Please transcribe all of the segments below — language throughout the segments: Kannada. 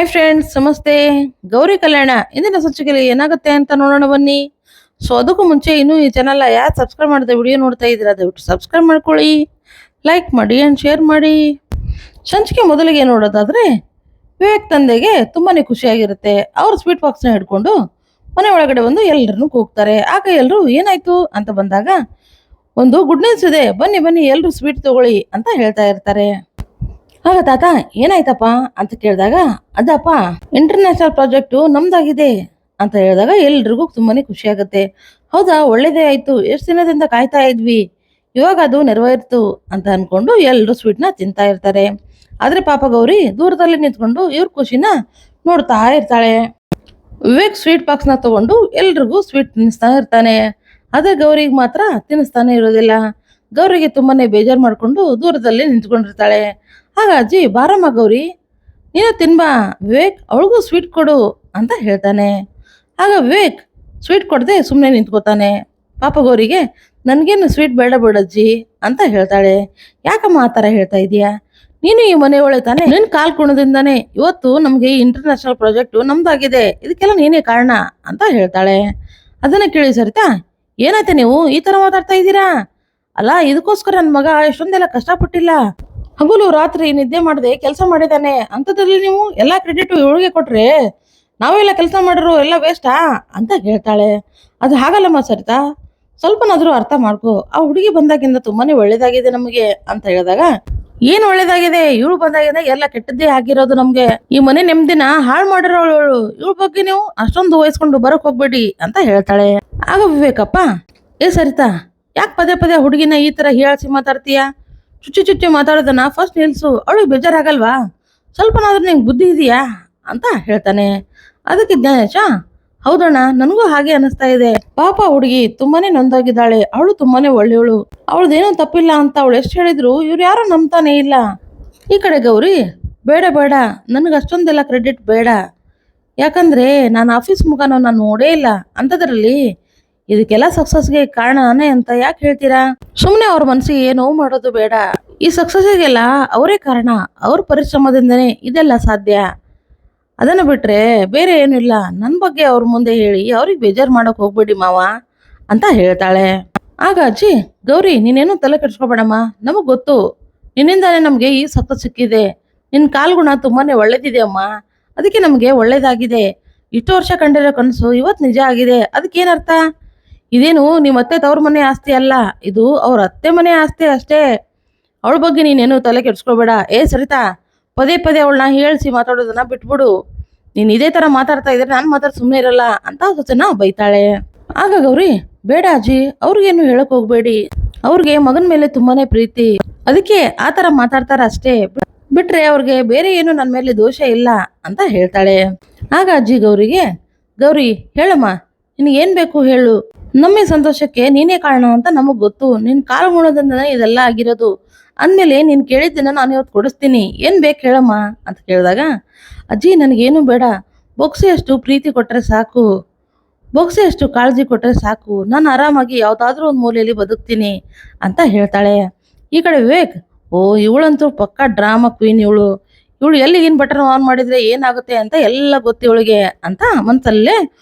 ಹಾಯ್ ಫ್ರೆಂಡ್ಸ್, ನಮಸ್ತೆ. ಗೌರಿ ಕಲ್ಯಾಣ ಇಂದಿನ ಸಂಚಿಕೆಯಲ್ಲಿ ಏನಾಗುತ್ತೆ ಅಂತ ನೋಡೋಣ ಬನ್ನಿ. ಸೊ ಅದಕ್ಕೂ ಮುಂಚೆ ಇನ್ನೂ ಈ ಚಾನಲ್ ಯಾರು ಸಬ್ಸ್ಕ್ರೈಬ್ ಮಾಡಿದೆ ವಿಡಿಯೋ ನೋಡ್ತಾ ಇದ್ದೀರಾ ದಯವಿಟ್ಟು ಸಬ್ಸ್ಕ್ರೈಬ್ ಮಾಡ್ಕೊಳ್ಳಿ, ಲೈಕ್ ಮಾಡಿ ಆ್ಯಂಡ್ ಶೇರ್ ಮಾಡಿ. ಸಂಚಿಕೆ ಮೊದಲಿಗೆ ನೋಡೋದಾದ್ರೆ ವಿವೇಕ್ ತಂದೆಗೆ ತುಂಬಾನೇ ಖುಷಿಯಾಗಿರುತ್ತೆ. ಅವರು ಸ್ವೀಟ್ ಬಾಕ್ಸ್ನ ಹಿಡ್ಕೊಂಡು ಮನೆ ಒಳಗಡೆ ಬಂದು ಎಲ್ಲರನ್ನು ಕೂಗ್ತಾರೆ. ಆಗ ಎಲ್ಲರೂ ಏನಾಯ್ತು ಅಂತ ಬಂದಾಗ ಒಂದು ಗುಡ್ ನ್ಯೂಸ್ ಇದೆ, ಬನ್ನಿ ಬನ್ನಿ ಎಲ್ಲರೂ ಸ್ವೀಟ್ ತಗೊಳ್ಳಿ ಅಂತ ಹೇಳ್ತಾ ಇರ್ತಾರೆ. ಆಗ ತಾತ ಏನಾಯ್ತಪ್ಪ ಅಂತ ಕೇಳಿದಾಗ ಅದಪ್ಪ ಇಂಟರ್ನ್ಯಾಷನಲ್ ಪ್ರಾಜೆಕ್ಟು ನಮ್ದಾಗಿದೆ ಅಂತ ಹೇಳಿದಾಗ ಎಲ್ರಿಗೂ ತುಂಬಾನೇ ಖುಷಿ ಆಗುತ್ತೆ. ಹೌದಾ, ಒಳ್ಳೇದೇ ಆಯ್ತು, ಎಷ್ಟು ದಿನದಿಂದ ಕಾಯ್ತಾ ಇದ್ವಿ, ಇವಾಗ ಅದು ನೆರವೇರ್ತು ಅಂತ ಅನ್ಕೊಂಡು ಎಲ್ಲರೂ ಸ್ವೀಟ್ನ ತಿಂತಾ ಇರ್ತಾರೆ. ಆದ್ರೆ ಪಾಪ ಗೌರಿ ದೂರದಲ್ಲಿ ನಿಂತ್ಕೊಂಡು ಇವ್ರ ಖುಷಿನ ನೋಡ್ತಾ ಇರ್ತಾಳೆ. ವಿವೇಕ್ ಸ್ವೀಟ್ ಬಾಕ್ಸ್ನ ತಗೊಂಡು ಎಲ್ರಿಗೂ ಸ್ವೀಟ್ ತಿನ್ನಿಸ್ತಾ ಇರ್ತಾನೆ. ಆದ್ರೆ ಗೌರಿಗೆ ಮಾತ್ರ ತಿನ್ನಿಸ್ತಾನೆ ಇರೋದಿಲ್ಲ. ಗೌರಿಗೆ ತುಂಬಾನೇ ಬೇಜಾರು ಮಾಡ್ಕೊಂಡು ದೂರದಲ್ಲಿ ನಿಂತ್ಕೊಂಡಿರ್ತಾಳೆ. ಆಗ ಅಜ್ಜಿ ಬಾರಮ್ಮ ಗೌರಿ, ನೀನು ತಿನ್ಬಾ, ವಿವೇಕ್ ಅವಳಿಗೂ ಸ್ವೀಟ್ ಕೊಡು ಅಂತ ಹೇಳ್ತಾನೆ. ಆಗ ವಿವೇಕ್ ಸ್ವೀಟ್ ಕೊಡದೆ ಸುಮ್ಮನೆ ನಿಂತ್ಕೋತಾನೆ. ಪಾಪ ಗೌರಿಗೆ ನನ್ಗೇನು ಸ್ವೀಟ್ ಬೇಡ ಬಿಡಜ್ಜಿ ಅಂತ ಹೇಳ್ತಾಳೆ. ಯಾಕಮ್ಮ ಆ ಥರ ಹೇಳ್ತಾ ಇದೀಯಾ, ನೀನು ಈ ಮನೆ ಒಳ್ಳೆ ತಾನೆ, ನಿನ್ ಕಾಲ್ ಕುಣದಿಂದಾನೆ ಇವತ್ತು ನಮ್ಗೆ ಇಂಟರ್ನ್ಯಾಷನಲ್ ಪ್ರಾಜೆಕ್ಟು ನಮ್ದಾಗಿದೆ, ಇದಕ್ಕೆಲ್ಲ ನೀನೇ ಕಾರಣ ಅಂತ ಹೇಳ್ತಾಳೆ. ಅದನ್ನ ಕೇಳಿ ಸರಿತಾ, ಏನಾಯ್ತು ನೀವು ಈ ತರ ಮಾತಾಡ್ತಾ ಇದ್ದೀರಾ, ಅಲ್ಲ ಇದಕ್ಕೋಸ್ಕರ ನನ್ನ ಮಗ ಎಷ್ಟೊಂದೆಲ್ಲ ಕಷ್ಟಪಟ್ಟಿಲ್ಲ, ಹಗಲು ರಾತ್ರಿ ನಿದ್ದೆ ಮಾಡದೆ ಕೆಲಸ ಮಾಡಿದಾನೆ, ಅಂಥದ್ರಲ್ಲಿ ನೀವು ಎಲ್ಲಾ ಕ್ರೆಡಿಟ್ ಇವಳಿಗೆ ಕೊಟ್ರೆ ನಾವೆಲ್ಲ ಕೆಲಸ ಮಾಡಿರೋ ಎಲ್ಲ ವೇಸ್ಟಾ ಅಂತ ಹೇಳ್ತಾಳೆ. ಅದು ಹಾಗಲ್ಲಮ್ಮ ಸರಿತಾ, ಸ್ವಲ್ಪನಾದ್ರೂ ಅರ್ಥ ಮಾಡ್ಕೋ, ಆ ಹುಡುಗಿ ಬಂದಾಗಿಂದ ತುಂಬಾನೇ ಒಳ್ಳೇದಾಗಿದೆ ನಮಗೆ ಅಂತ ಹೇಳಿದಾಗ, ಏನ್ ಒಳ್ಳೇದಾಗಿದೆ, ಇವಳು ಬಂದಾಗಿಂದ ಎಲ್ಲ ಕೆಟ್ಟದ್ದೇ ಆಗಿರೋದು ನಮ್ಗೆ, ಈ ಮನೆ ನೆಮ್ಮದಿನ ಹಾಳು ಮಾಡಿರೋಳು ಇವಳ ಬಗ್ಗೆ ನೀವು ಅಷ್ಟೊಂದು ವಹಿಸ್ಕೊಂಡು ಬರಕ್ ಹೋಗ್ಬೇಡಿ ಅಂತ ಹೇಳ್ತಾಳೆ. ಆಗ ವಿವೇಕಪ್ಪ, ಏ ಸರಿತಾ, ಯಾಕೆ ಪದೇ ಪದೇ ಹುಡುಗಿನ ಈ ತರ ಹೀಯಾಳಿಸಿ ಮಾತಾಡ್ತೀಯಾ, ಚುಚ್ಚಿ ಚುಚ್ಚಿ ಮಾತಾಡೋದನ್ನ ಫಸ್ಟ್ ನಿಲ್ಸು, ಅವಳಿಗೆ ಬೇಜಾರಾಗಲ್ವಾ, ಸ್ವಲ್ಪನಾದ್ರೂ ನಿಂಗೆ ಬುದ್ಧಿ ಇದೆಯಾ ಅಂತ ಹೇಳ್ತಾನೆ. ಅದಕ್ಕೆ ಜ್ಞಾನೇಶ, ಹೌದಣ್ಣ ನನಗೂ ಹಾಗೆ ಅನಿಸ್ತಾ ಇದೆ, ಪಾಪ ಹುಡುಗಿ ತುಂಬಾನೇ ನೊಂದಾಗಿದ್ದಾಳೆ, ಅವಳು ತುಂಬಾನೇ ಒಳ್ಳೆಯವಳು, ಅವಳದೇನೋ ತಪ್ಪಿಲ್ಲ ಅಂತ ಅವಳು ಎಷ್ಟು ಹೇಳಿದ್ರು ಇವ್ರು ಯಾರು ನಂಬ್ತಾನೆ ಇಲ್ಲ. ಈ ಕಡೆ ಗೌರಿ, ಬೇಡ ಬೇಡ, ನನಗೆ ಅಷ್ಟೊಂದೆಲ್ಲ ಕ್ರೆಡಿಟ್ ಬೇಡ, ಯಾಕಂದ್ರೆ ನಾನು ಆಫೀಸ್ ಮುಖಾನ ನಾನು ನೋಡೇ ಇಲ್ಲ, ಅಂಥದ್ರಲ್ಲಿ ಇದಕ್ಕೆಲ್ಲ ಸಕ್ಸಸ್ಗೆ ಕಾರಣ ನಾನೇ ಅಂತ ಯಾಕೆ ಹೇಳ್ತೀರಾ, ಸುಮ್ಮನೆ ಅವ್ರ ಮನಸ್ಸಿಗೆ ನೋವು ಮಾಡೋದು ಬೇಡ, ಈ ಸಕ್ಸಸ್ಗೆಲ್ಲ ಅವರೇ ಕಾರಣ, ಅವ್ರ ಪರಿಶ್ರಮದಿಂದನೇ ಇದೆಲ್ಲ ಸಾಧ್ಯ, ಅದನ್ನು ಬಿಟ್ರೆ ಬೇರೆ ಏನಿಲ್ಲ, ನನ್ನ ಬಗ್ಗೆ ಅವ್ರ ಮುಂದೆ ಹೇಳಿ ಅವ್ರಿಗೆ ಬೇಜಾರು ಮಾಡೋಕೆ ಹೋಗ್ಬೇಡಿ ಮಾವ ಅಂತ ಹೇಳ್ತಾಳೆ. ಆಗ ಅಜ್ಜಿ, ಗೌರಿ ನೀನೇನು ತಲೆ ಕೆಡ್ಸ್ಕೊಬೇಡಮ್ಮ, ನಮಗ್ ಗೊತ್ತು ನಿನ್ನಿಂದಾನೇ ನಮ್ಗೆ ಈ ಸಕ್ಸಸ್ ಸಿಕ್ಕಿದೆ, ನಿನ್ ಕಾಲ್ಗುಣ ತುಂಬಾನೇ ಒಳ್ಳೇದಿದೆ ಅಮ್ಮ, ಅದಕ್ಕೆ ನಮ್ಗೆ ಒಳ್ಳೇದಾಗಿದೆ, ಇಷ್ಟು ವರ್ಷ ಕಂಡಿರೋ ಕನಸು ಇವತ್ತು ನಿಜ ಆಗಿದೆ, ಅದಕ್ಕೇನರ್ಥ, ಇದೇನು ನಿಮ್ಮ ಅತ್ತೆ ತವ್ರ ಮನೆ ಆಸ್ತಿ ಅಲ್ಲ, ಇದು ಅವ್ರ ಅತ್ತೆ ಮನೆ ಆಸ್ತಿ ಅಷ್ಟೇ, ಅವಳ ಬಗ್ಗೆ ನೀನೇನು ತಲೆ ಕೆಡ್ಸ್ಕೊಬೇಡ. ಏ ಸರಿತಾ, ಪದೇ ಪದೇ ಅವಳನ್ನ ಹೇಳ್ಸಿ ಮಾತಾಡೋದನ್ನ ಬಿಟ್ಬಿಡು, ನೀನ್ ಇದೇ ತರ ಮಾತಾಡ್ತಾ ಇದ್ರೆ ನಾನು ಮಾತಾಡ್ ಸುಮ್ಮನೆ ಇರಲ್ಲ ಅಂತ ಸೊಸೆನ ಬೈತಾಳೆ. ಆಗ ಗೌರಿ, ಬೇಡ ಅಜ್ಜಿ, ಅವ್ರಿಗೇನು ಹೇಳಕ್ ಹೋಗ್ಬೇಡಿ, ಅವ್ರಿಗೆ ಮಗನ ಮೇಲೆ ತುಂಬಾನೇ ಪ್ರೀತಿ, ಅದಕ್ಕೆ ಆ ತರ ಮಾತಾಡ್ತಾರ ಅಷ್ಟೇ, ಬಿಟ್ರೆ ಅವ್ರಿಗೆ ಬೇರೆ ಏನು ನನ್ನ ಮೇಲೆ ದೋಷ ಇಲ್ಲ ಅಂತ ಹೇಳ್ತಾಳೆ. ಆಗ ಅಜ್ಜಿ ಗೌರಿಗೆ, ಗೌರಿ ಹೇಳಮ್ಮ, ನಿನಗೇನ್ ಬೇಕು ಹೇಳು, ನಮ್ಮ ಸಂತೋಷಕ್ಕೆ ನೀನೇ ಕಾರಣ ಅಂತ ನಮಗ್ ಗೊತ್ತು, ನಿನ್ ಕಾಲು ಗುಣದಿಂದನೇ ಇದೆಲ್ಲ ಆಗಿರೋದು, ಅಂದ್ಮೇಲೆ ನೀನ್ ಕೇಳಿದ್ದನ್ನ ನಾನು ಇವತ್ತು ಕೊಡಿಸ್ತೀನಿ, ಏನ್ ಬೇಕು ಹೇಳಮ್ಮ ಅಂತ ಕೇಳಿದಾಗ, ಅಜ್ಜಿ ನನಗೇನು ಬೇಡ, ಬೊಕ್ಸೆ ಅಷ್ಟು ಪ್ರೀತಿ ಕೊಟ್ರೆ ಸಾಕು, ಬೊಕ್ಸೆ ಅಷ್ಟು ಕಾಳಜಿ ಕೊಟ್ರೆ ಸಾಕು, ನಾನು ಆರಾಮಾಗಿ ಯಾವ್ದಾದ್ರೂ ಒಂದು ಮೂಲೆಯಲ್ಲಿ ಬದುಕ್ತೀನಿ ಅಂತ ಹೇಳ್ತಾಳೆ. ಈ ಕಡೆ ವಿವೇಕ್, ಓ ಇವಳಂತೂ ಪಕ್ಕಾ ಡ್ರಾಮಾ ಕ್ವೀನ್, ಇವಳು ಎಲ್ಲಿಗೇನು ಬಟನ್ ಆನ್ ಮಾಡಿದ್ರೆ ಏನಾಗುತ್ತೆ ಅಂತ ಎಲ್ಲ ಗೊತ್ತು ಇವಳಿಗೆ ಅಂತ ಮನ್ಸಲ್ಲೇ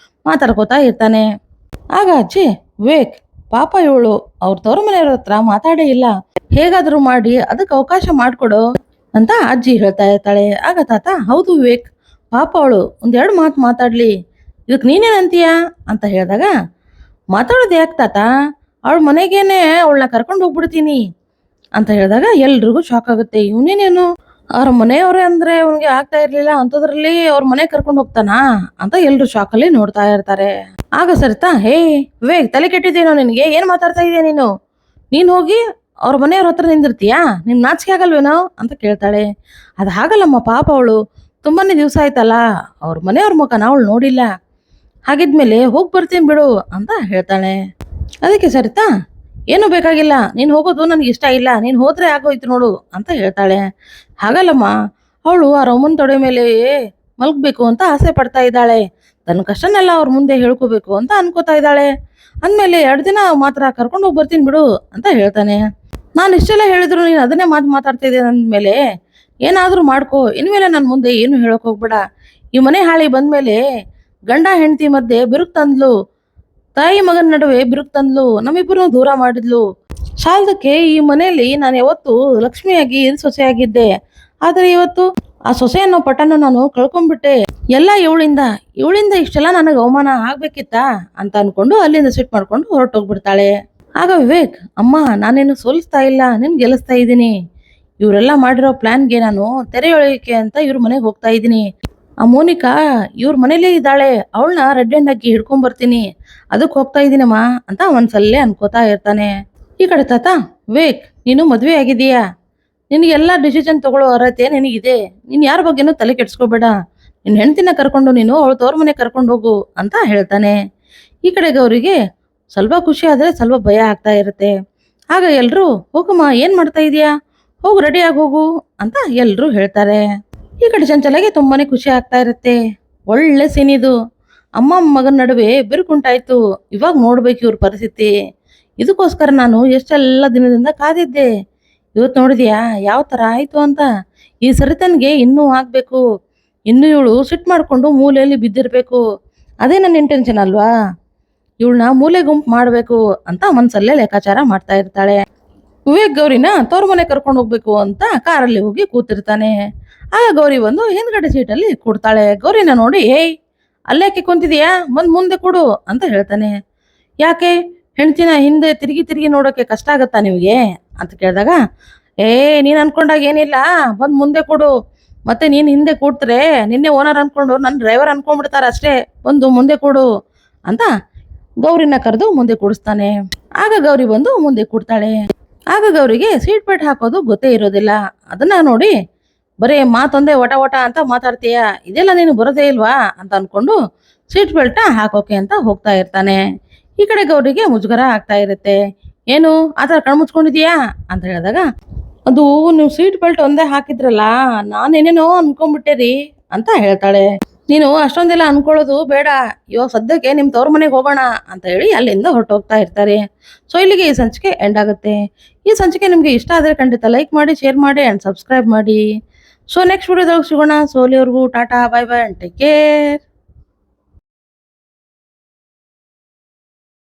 ಮಾತಾಡ್ಕೋತಾ ಇರ್ತಾನೆ. ಆಗ ಅಜ್ಜಿ, ವಿವೇಕ್ ಪಾಪ ಇವಳು ಅವ್ರ ತವ್ರ ಮನೆಯವ್ರ ಹತ್ರ ಮಾತಾಡೇ ಇಲ್ಲ, ಹೇಗಾದ್ರೂ ಮಾಡಿ ಅದಕ್ಕೆ ಅವಕಾಶ ಮಾಡ್ಕೊಡು ಅಂತ ಅಜ್ಜಿ ಹೇಳ್ತಾ ಇರ್ತಾಳೆ. ಆಗ ತಾತ, ಹೌದು ವಿವೇಕ್, ಪಾಪ ಅವಳು ಒಂದೆರಡು ಮಾತು ಮಾತಾಡ್ಲಿ, ಇದಕ್ಕೆ ನೀನೇನಂತೀಯ ಅಂತ ಹೇಳಿದಾಗ, ಮಾತಾಡೋದು ಯಾಕೆ ತಾತ, ಅವಳ ಮನೆಗೇನೆ ಅವಳನ್ನ ಕರ್ಕೊಂಡು ಹೋಗ್ಬಿಡ್ತೀನಿ ಅಂತ ಹೇಳಿದಾಗ ಎಲ್ರಿಗೂ ಶಾಕ್ ಆಗುತ್ತೆ. ಇವನೇನೇನು ಅವ್ರ ಮನೆಯವ್ರೆ ಅಂದ್ರೆ ಅವ್ನಿಗೆ ಆಗ್ತಾ ಇರ್ಲಿಲ್ಲ, ಅಂಥದ್ರಲ್ಲಿ ಅವ್ರ ಮನೆ ಕರ್ಕೊಂಡು ಹೋಗ್ತಾನಾ ಅಂತ ಎಲ್ರು ಶಾಕಲ್ಲಿ ನೋಡ್ತಾ ಇರ್ತಾರೆ. ಆಗ ಸರಿತಾ, ಹೇ ವಿವೇಕ್, ತಲೆ ಕೆಟ್ಟಿದ್ದೇನೋ ನಿನಗೆ, ಏನ್ ಮಾತಾಡ್ತಾ ಇದೀಯ ನೀನು, ನೀನ್ ಹೋಗಿ ಅವ್ರ ಮನೆಯವ್ರ ಹತ್ರ ನಿಂದಿರ್ತೀಯಾ, ನಿನ್ ನಾಚಿಕೆ ಆಗಲ್ವೇನೋ ಅಂತ ಕೇಳ್ತಾಳೆ. ಅದು ಹಾಗಲ್ಲಮ್ಮ, ಪಾಪ ಅವಳು ತುಂಬಾನೇ ದಿವಸ ಆಯ್ತಲ್ಲ, ಅವ್ರ ಮನೆಯವ್ರ ಮುಖನ ಅವಳು ನೋಡಿಲ್ಲ, ಹಾಗಿದ್ಮೇಲೆ ಹೋಗಿ ಬರ್ತೀನಿ ಬಿಡು ಅಂತ ಹೇಳ್ತಾಳೆ. ಅದಕ್ಕೆ ಸರಿತಾ, ಏನು ಬೇಕಾಗಿಲ್ಲ, ನೀನು ಹೋಗೋದು ನನಗೆ ಇಷ್ಟ ಇಲ್ಲ, ನೀನು ಹೋದ್ರೆ ಆಗೋಯ್ತು ನೋಡು ಅಂತ ಹೇಳ್ತಾಳೆ. ಹಾಗಲ್ಲಮ್ಮ, ಅವಳು ಆ ರಮನ್ ತೊಡೆ ಮೇಲೆ ಮಲ್ಗಬೇಕು ಅಂತ ಆಸೆ ಪಡ್ತಾ ಇದ್ದಾಳೆ, ತನ್ನ ಕಷ್ಟನೆಲ್ಲ ಅವ್ರ ಮುಂದೆ ಹೇಳ್ಕೋಬೇಕು ಅಂತ ಅನ್ಕೋತಾ ಇದ್ದಾಳೆ, ಅಂದಮೇಲೆ 2 ದಿನ ಮಾತ್ರ ಕರ್ಕೊಂಡು ಹೋಗಿ ಬರ್ತೀನಿ ಬಿಡು ಅಂತ ಹೇಳ್ತಾನೆ. ನಾನು ಇಷ್ಟೆಲ್ಲ ಹೇಳಿದ್ರು ನೀನು ಅದನ್ನೇ ಮಾತಾಡ್ತಿದ್ದೆ ಅಂದಮೇಲೆ ಏನಾದರೂ ಮಾಡ್ಕೋ, ಇನ್ಮೇಲೆ ನನ್ನ ಮುಂದೆ ಏನು ಹೇಳೋಕೆ ಹೋಗ್ಬೇಡ. ಈ ಮನೆ ಹಾಳಿ ಬಂದ್ಮೇಲೆ ಗಂಡ ಹೆಂಡತಿ ಮಧ್ಯೆ ಬಿರುಕು ತಂದ್ಲು, ತಾಯಿ ಮಗನ ನಡುವೆ ಬಿರುಕು ತಂದ್ಲು, ನಮ್ಮಿಬ್ಬರು ದೂರ ಮಾಡಿದ್ಲು. ಸಾಲದಕ್ಕೆ ಈ ಮನೆಯಲ್ಲಿ ನಾನು ಯಾವತ್ತು ಲಕ್ಷ್ಮಿಯಾಗಿ ಸೊಸೆಯಾಗಿದ್ದೆ. ಆದರೆ ಇವತ್ತು ಆ ಸೊಸೆ ಅನ್ನೋ ಪಟ್ಟನ್ನು ನಾನು ಕಳ್ಕೊಂಡ್ಬಿಟ್ಟೆ. ಎಲ್ಲ ಇವಳಿಂದ ಇಷ್ಟೆಲ್ಲ ನನಗೆ ಅವಮಾನ ಆಗ್ಬೇಕಿತ್ತಾ ಅಂತ ಅನ್ಕೊಂಡು ಅಲ್ಲಿಂದ ಸಿಟ್ ಮಾಡ್ಕೊಂಡು ಹೊರಟೋಗ್ಬಿಡ್ತಾಳೆ. ಆಗ ವಿವೇಕ್, ಅಮ್ಮ ನಾನೇನು ಸೋಲಿಸ್ತಾ ಇಲ್ಲ, ನಿನ್ ಗೆಲ್ಲಿಸ್ತಾ ಇದ್ದೀನಿ. ಇವರೆಲ್ಲ ಮಾಡಿರೋ ಪ್ಲಾನ್ಗೆ ನಾನು ತೆರೆ ಎಳೆಯೋಕೆ ಅಂತ ಇವ್ರ ಮನೆಗೆ ಹೋಗ್ತಾ ಇದ್ದೀನಿ. ಆ ಮೋನಿಕಾ ಇವ್ರ ಮನೇಲೇ ಇದ್ದಾಳೆ, ಅವಳನ್ನ ರೆಡ್ ಹ್ಯಾಂಡ್ ಆಗಿ ಹಿಡ್ಕೊಂಡ್ ಬರ್ತೀನಿ, ಅದಕ್ಕೆ ಹೋಗ್ತಾ ಇದ್ದೀನಮ್ಮ ಅಂತ ಒಂದ್ಸಲ್ಲೇ ಅನ್ಕೋತಾ ಇರ್ತಾನೆ. ಈ ಕಡೆ ತಾತ, ವಿವೇಕ್ ನೀನು ಮದುವೆ ಆಗಿದೀಯಾ, ನಿನಗೆಲ್ಲ ಡಿಸಿಷನ್ ತಗೊಳ್ಳೋ ಅರ್ಹತೆ ನಿನಗಿದೆ, ನೀನು ಯಾರ ಬಗ್ಗೆನೂ ತಲೆ ಕೆಡ್ಸ್ಕೋಬೇಡ, ನಿನ್ನ ಹೆಂಡತಿನ ಕರ್ಕೊಂಡು ನೀನು ಅವಳು ತವ್ರ ಮನೆ ಕರ್ಕೊಂಡು ಹೋಗು ಅಂತ ಹೇಳ್ತಾನೆ. ಈ ಕಡೆ ಗೌರಿಗೆ ಸ್ವಲ್ಪ ಖುಷಿ ಆದರೆ ಸ್ವಲ್ಪ ಭಯ ಆಗ್ತಾ ಇರುತ್ತೆ. ಆಗ ಎಲ್ರು, ಹೋಗಮ್ಮ ಏನ್ ಮಾಡ್ತಾ ಇದೀಯಾ, ಹೋಗು ರೆಡಿಯಾಗಿ ಹೋಗು ಅಂತ ಎಲ್ರು ಹೇಳ್ತಾರೆ. ಈ ಕಡೆ ಚಂಚಲಗೆ ತುಂಬಾನೇ ಖುಷಿ ಆಗ್ತಾ ಇರುತ್ತೆ. ಒಳ್ಳೆ ಸೀನ್ ಇದು. ಅಮ್ಮ ಮಗನ ನಡುವೆ ಬಿರುಕುಂಟಾಯ್ತು. ಇವಾಗ ನೋಡ್ಬೇಕು ಇವ್ರ ಪರಿಸ್ಥಿತಿ. ಇದಕ್ಕೋಸ್ಕರ ನಾನು ಎಷ್ಟೆಲ್ಲ ದಿನದಿಂದ ಕಾದಿದ್ದೆ. ಇವತ್ತು ನೋಡಿದ್ಯಾ ಯಾವ ಥರ ಆಯಿತು ಅಂತ. ಈ ಸರಿತನ್ಗೆ ಇನ್ನೂ ಆಗ್ಬೇಕು, ಇನ್ನು ಇವಳು ಸಿಟ್ಟು ಮಾಡಿಕೊಂಡು ಮೂಲೆಯಲ್ಲಿ ಬಿದ್ದಿರಬೇಕು. ಅದೇ ನನ್ನ ಇಂಟೆನ್ಷನ್ ಅಲ್ವಾ, ಇವಳನ್ನ ಮೂಲೆ ಗುಂಪು ಮಾಡಬೇಕು ಅಂತ ಮನಸ್ಸಲ್ಲೇ ಲೆಕ್ಕಾಚಾರ ಮಾಡ್ತಾ ಇರ್ತಾಳೆ. ವಿವೇಕ್ ಗೌರಿನ ತವ್ರ ಮನೆ ಕರ್ಕೊಂಡು ಹೋಗ್ಬೇಕು ಅಂತ ಕಾರಲ್ಲಿ ಹೋಗಿ ಕೂತಿರ್ತಾನೆ. ಆಗ ಗೌರಿ ಬಂದು ಹಿಂದ್ಗಡೆ ಸೀಟಲ್ಲಿ ಕೂಡ್ತಾಳೆ. ಗೌರಿನ ನೋಡಿ, ಏಯ್ ಅಲ್ಲೇಕೆ ಕುಂತಿದೀಯಾ, ಮುಂದೆ ಕೊಡು ಅಂತ ಹೇಳ್ತಾನೆ. ಯಾಕೆ ಹೆಂಡ್ತಿನ ಹಿಂದೆ ತಿರುಗಿ ನೋಡೋಕೆ ಕಷ್ಟ ಆಗತ್ತಾ ನಿಮಗೆ ಅಂತ ಕೇಳಿದಾಗ, ನೀನು ಅನ್ಕೊಂಡಾಗ ಏನಿಲ್ಲ, ಮುಂದೆ ಕೊಡು, ಮತ್ತೆ ನೀನು ಹಿಂದೆ ಕೂಡ್ತಾರೆ ನಿನ್ನೆ ಓನರ್ ಅನ್ಕೊಂಡು ನನ್ನ ಡ್ರೈವರ್ ಅನ್ಕೊಂಡ್ಬಿಡ್ತಾರೆ ಅಷ್ಟೇ, ಮುಂದೆ ಕೊಡು ಅಂತ ಗೌರಿನ ಕರೆದು ಮುಂದೆ ಕೂಡಿಸ್ತಾನೆ. ಆಗ ಗೌರಿ ಬಂದು ಮುಂದೆ ಕೂಡ್ತಾಳೆ. ಆಗ ಗೌರಿಗೆ ಸೀಟ್ ಬೆಲ್ಟ್ ಹಾಕೋದು ಗೊತ್ತೇ ಇರೋದಿಲ್ಲ. ಅದನ್ನ ನೋಡಿ, ಬರೀ ಮಾತೊಂದೇ ವಟ ಅಂತ ಮಾತಾಡ್ತೀಯ, ಇದೆಲ್ಲ ನೀನು ಬರೋದೇ ಇಲ್ವಾ ಅಂತ ಅನ್ಕೊಂಡು ಸೀಟ್ ಬೆಲ್ಟ್ನ ಹಾಕೋಕೆ ಅಂತ ಹೋಗ್ತಾ ಇರ್ತಾನೆ. ಈ ಕಡೆ ಗೌರಿಗೆ ಮುಜುಗರ ಆಗ್ತಾ ಇರುತ್ತೆ. ಏನು ಆ ಥರ ಕಣ್ಮುಚ್ಕೊಂಡಿದೀಯಾ ಅಂತ ಹೇಳಿದಾಗ, ಅದು ನೀವು ಸೀಟ್ ಬೆಲ್ಟ್ ಒಂದೇ ಹಾಕಿದ್ರಲ್ಲ, ನಾನೇನೇನೋ ಅನ್ಕೊಂಡ್ಬಿಟ್ಟೆ ರೀ ಅಂತ ಹೇಳ್ತಾಳೆ. ನೀನು ಅಷ್ಟೊಂದೆಲ್ಲ ಅನ್ಕೊಳ್ಳೋದು ಬೇಡ, ಇವಾಗ ಸದ್ಯಕ್ಕೆ ನಿಮ್ಮ ತವ್ರ ಮನೆಗೆ ಹೋಗೋಣ ಅಂತ ಹೇಳಿ ಅಲ್ಲಿಂದ ಹೊರಟೋಗ್ತಾ ಇರ್ತಾರೆ. ಸೊ ಇಲ್ಲಿಗೆ ಈ ಸಂಚಿಕೆ ಎಂಡ್ ಆಗುತ್ತೆ. ಈ ಸಂಚಿಕೆ ನಿಮಗೆ ಇಷ್ಟ ಆದರೆ ಖಂಡಿತ ಲೈಕ್ ಮಾಡಿ, ಶೇರ್ ಮಾಡಿ ಆ್ಯಂಡ್ ಸಬ್ಸ್ಕ್ರೈಬ್ ಮಾಡಿ. ಸೊ ನೆಕ್ಸ್ಟ್ ವಿಡಿಯೋದಾಗ ಸಿಗೋಣ. ಸೊ ಅಲ್ಲಿವರೆಗೂ Tata, bye bye and take care.